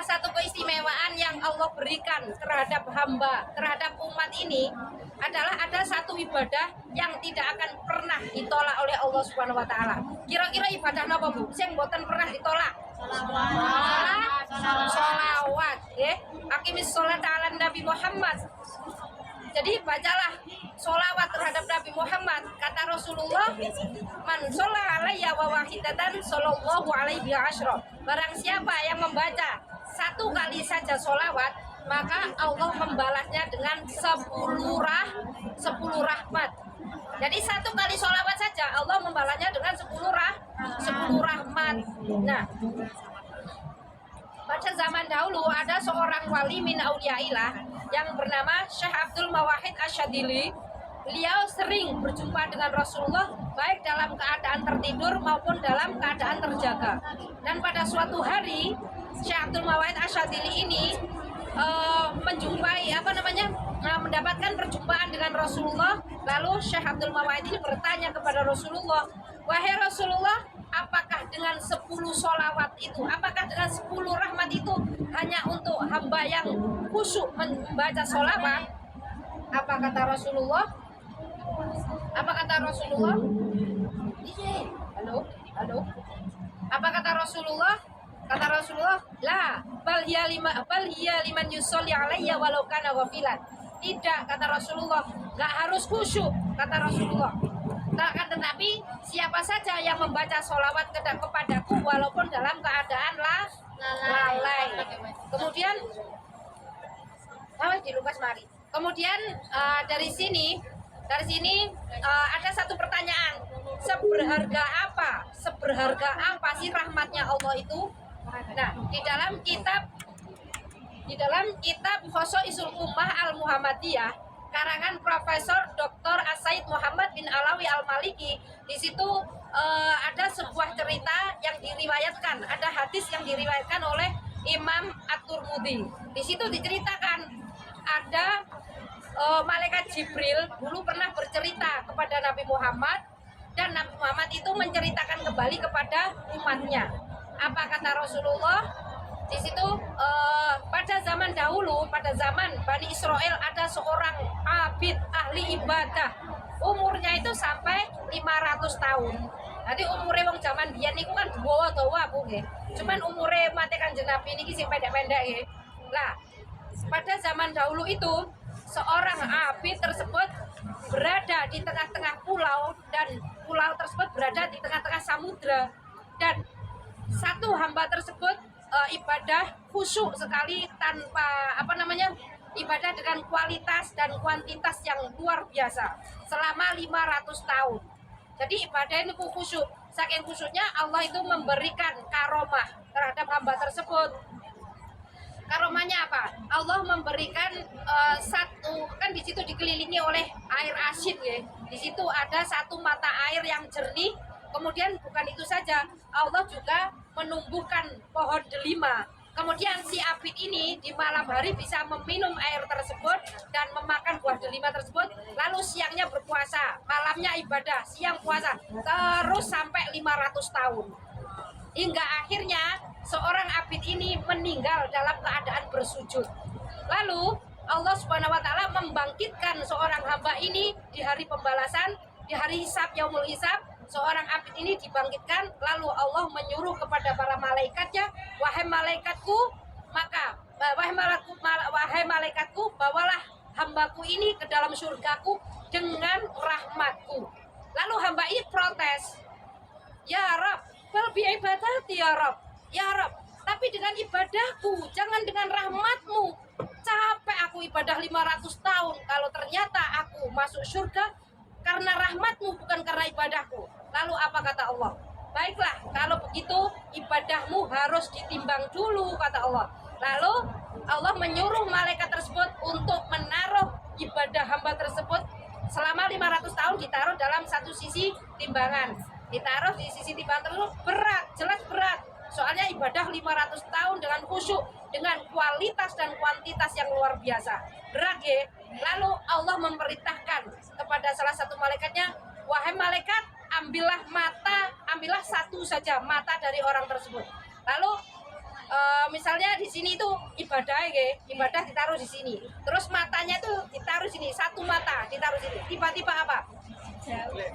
satu keistimewaan yang Allah berikan terhadap hamba, terhadap umat ini adalah ada satu ibadah yang tidak akan pernah ditolak oleh Allah Subhanahu wa taala. Kira-kira ibadah apa, Bu? Sing mboten pernah ditolak? Sholawat, ya. Aqimis sholat ala Nabi Muhammad. Jadi bacalah sholawat terhadap Nabi Muhammad. Kata Rasulullah, man sholla alayya wa wahidatan sallallahu alaihi asyra. Barang siapa yang membaca satu kali saja sholawat, maka Allah membalasnya dengan 10 rahmat. Jadi satu kali sholawat saja Allah membalasnya dengan 10 rahmat. Nah, pada zaman dahulu ada seorang wali min auliyaillah yang bernama Syekh Abdul Mawahid Asyadili. Beliau sering berjumpa dengan Rasulullah baik dalam keadaan tertidur maupun dalam keadaan terjaga. Dan pada suatu hari Syekh Abdul Mawahid Asyadili ini mendapatkan perjumpaan dengan Rasulullah. Lalu Syekh Abdul Mawahid ini bertanya kepada Rasulullah, wahai Rasulullah, apakah dengan 10 sholawat itu, apakah dengan 10 rahmat itu hanya untuk hamba yang khusyuk membaca sholawat? Apa kata Rasulullah? Halo. Apa kata Rasulullah? Kata Rasulullah, la bal hiya liman yusolli alayya walau kana ghafilan. Tidak, kata Rasulullah, nggak harus khusyuk, kata Rasulullah. Tetapi siapa saja yang membaca sholawat kepadaku walaupun dalam keadaan lalai. Kemudian dari sini ada satu pertanyaan, seberharga apa sih rahmatnya Allah itu? Nah, di dalam kitab Khosoisul Ummah Al-Muhammadiyah karangan Profesor Dr. As-Said Muhammad bin Alawi Al-Maliki, di situ ada sebuah cerita yang diriwayatkan, ada hadis yang diriwayatkan oleh Imam At-Tirmidzi. Di situ diceritakan ada malaikat Jibril dulu pernah bercerita kepada Nabi Muhammad, dan Nabi Muhammad itu menceritakan kembali kepada umatnya. Apa kata Rasulullah? Di situ pada zaman dahulu, pada zaman Bani Israel ada seorang abid ahli ibadah. Umurnya itu sampai 500 tahun. Jadi umurnya wong zaman biyen niku kan dawa-dawa Bu nggih. Cuman umure mate Kanjeng Nabi niki sing pendek-pendek nggih. Lah, pada zaman dahulu itu seorang abid tersebut berada di tengah-tengah pulau, dan pulau tersebut berada di tengah-tengah samudra, dan satu hamba tersebut ibadah khusyuk sekali tanpa ibadah dengan kualitas dan kuantitas yang luar biasa selama 500 tahun. Jadi ibadah ini khusyuk. Saking khusyuknya Allah itu memberikan karomah terhadap hamba tersebut. Karomahnya apa? Allah memberikan kan di situ dikelilingi oleh air asin ya. Di situ ada satu mata air yang jernih. Kemudian bukan itu saja, Allah juga menumbuhkan pohon delima. Kemudian si abid ini di malam hari bisa meminum air tersebut dan memakan buah delima tersebut. Lalu siangnya berpuasa, malamnya ibadah, siang puasa, terus sampai 500 tahun. Hingga akhirnya seorang abid ini meninggal dalam keadaan bersujud. Lalu Allah Subhanahu wa taala membangkitkan seorang hamba ini di hari pembalasan, di hari hisab, yaumul hisab. Seorang abid ini dibangkitkan, lalu Allah menyuruh kepada para malaikatnya, wahai malaikatku, bawalah hambaku ini ke dalam surgaku dengan rahmatku. Lalu hamba ini protes, ya Rabb, bal bi ibadati ya Rabb, ya Rabb, tapi dengan ibadahku, jangan dengan rahmatmu. Capek aku ibadah 500 tahun, kalau ternyata aku masuk surga karena rahmatmu bukan karena ibadahku. Lalu apa kata Allah? Baiklah, kalau begitu ibadahmu harus ditimbang dulu, kata Allah. Lalu Allah menyuruh malaikat tersebut untuk menaruh ibadah hamba tersebut selama 500 tahun, ditaruh dalam satu sisi timbangan. Ditaruh di sisi timbangan tersebut berat, jelas berat. Soalnya ibadah 500 tahun dengan khusyuk, dengan kualitas dan kuantitas yang luar biasa. Berat ya. Lalu Allah memerintahkan kepada salah satu malaikatnya, wahai malaikat, ambillah satu saja mata dari orang tersebut. Lalu misalnya di sini itu ibadah ibadah ditaruh di sini, terus matanya itu ditaruh sini, satu mata ditaruh sini, tiba-tiba apa,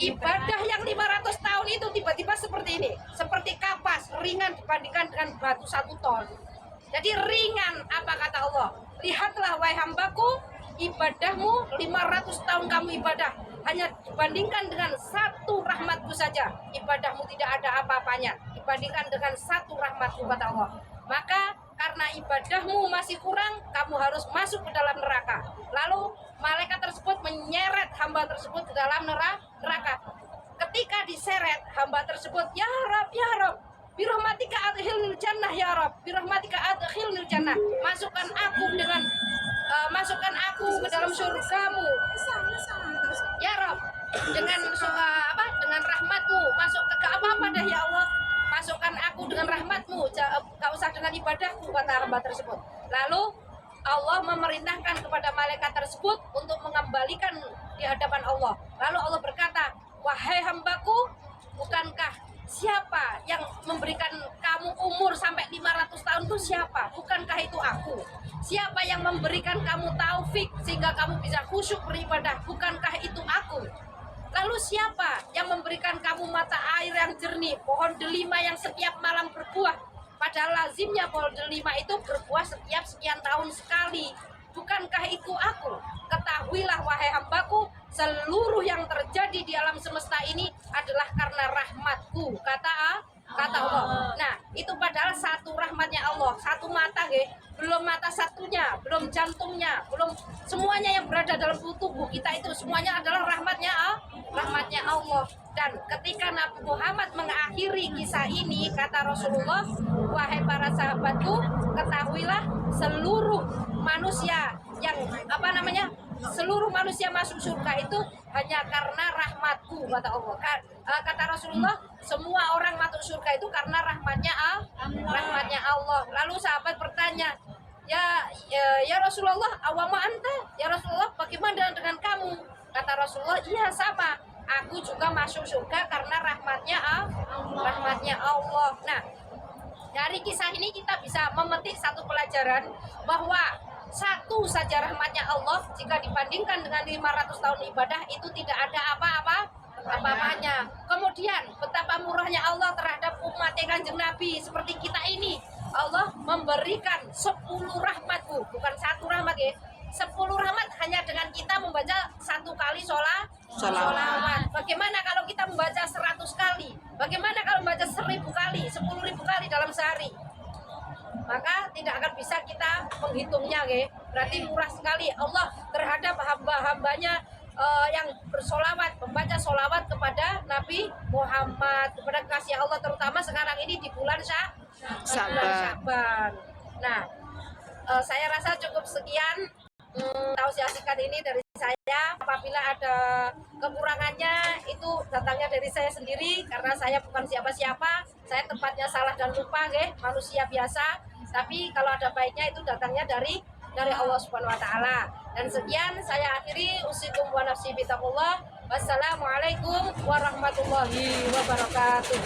ibadah yang 500 tahun itu tiba-tiba seperti ini, seperti kapas ringan dibandingkan dengan batu 1 ton. Jadi ringan. Apa kata Allah? Lihatlah wahai hambaku, ibadahmu 500 tahun kamu ibadah hanya dibandingkan dengan satu rahmatku saja, ibadahmu tidak ada apa-apanya dibandingkan dengan satu rahmatku, kata Allah. Maka karena ibadahmu masih kurang, kamu harus masuk ke dalam neraka. Lalu malaikat tersebut menyeret hamba tersebut ke dalam neraka. Ketika diseret hamba tersebut, ya Rob, birahmatika adkhilnil jannah, ya Rob, birahmatika adkhilnil jannah, masukkan aku ke dalam surgamu, ya Rob, dengan rahmatmu, masuk ke apa dah ya Allah, masukkan aku dengan rahmatmu, gak usah dengan ibadahku, kata hamba tersebut. Lalu Allah memerintahkan kepada malaikat tersebut untuk mengembalikan di hadapan Allah. Lalu Allah berkata, wahai hambaku, bukankah siapa yang memberikan kamu umur sampai 500 tahun itu siapa? Bukankah itu aku? Siapa yang memberikan kamu taufik sehingga kamu bisa khusyuk beribadah? Bukankah itu aku? Lalu siapa yang memberikan kamu mata air yang jernih, pohon delima yang setiap malam berbuah? Padahal lazimnya pohon delima itu berbuah setiap sekian tahun sekali. Bukankah itu aku? Ketahuilah wahai hambaku, seluruh yang terjadi di alam semesta ini adalah karena rahmatku, kata Allah. Nah, itu padahal satu rahmatnya Allah, satu mata, belum mata satunya, belum jantungnya, belum semuanya yang berada dalam tubuh kita itu semuanya adalah rahmatnya Allah. Dan ketika Nabi Muhammad mengakhiri kisah ini, kata Rasulullah, wahai para sahabatku, ketahuilah seluruh manusia seluruh manusia masuk surga itu hanya karena rahmatku, kata Allah. Kata Rasulullah, semua orang masuk surga itu karena rahmatnya Allah. Lalu sahabat bertanya, ya Rasulullah, awama anta? Ya Rasulullah, bagaimana dengan kamu? Kata Rasulullah, iya sama, aku juga masuk surga karena rahmatnya Allah. Nah, dari kisah ini kita bisa memetik satu pelajaran bahwa satu saja rahmatnya Allah jika dibandingkan dengan 500 tahun ibadah itu tidak ada apa-apanya. Kemudian betapa murahnya Allah terhadap umat Kanjeng Nabi seperti kita ini. Allah memberikan 10 rahmat, bukan satu rahmat, 10 rahmat hanya dengan kita membaca 1 kali sholawat. Bagaimana kalau kita membaca 100 kali? Bagaimana kalau membaca 1000 kali, 10.000 kali dalam sehari? Maka tidak akan bisa kita menghitungnya, berarti murah sekali Allah terhadap hamba-hambanya yang bersolawat, membaca solawat kepada Nabi Muhammad, kepada kasih Allah, terutama sekarang ini di bulan Sya'ban. Nah, saya rasa cukup sekian tausiah singkat ini dari saya. Apabila ada kekurangannya itu datangnya dari saya sendiri, karena saya bukan siapa-siapa, saya tempatnya salah dan lupa, manusia biasa. Tapi kalau ada baiknya itu datangnya dari Allah Subhanahu wa taala. Dan sekian saya akhiri, usikum wa nafsi bitaqullah. Wassalamualaikum warahmatullahi wabarakatuh.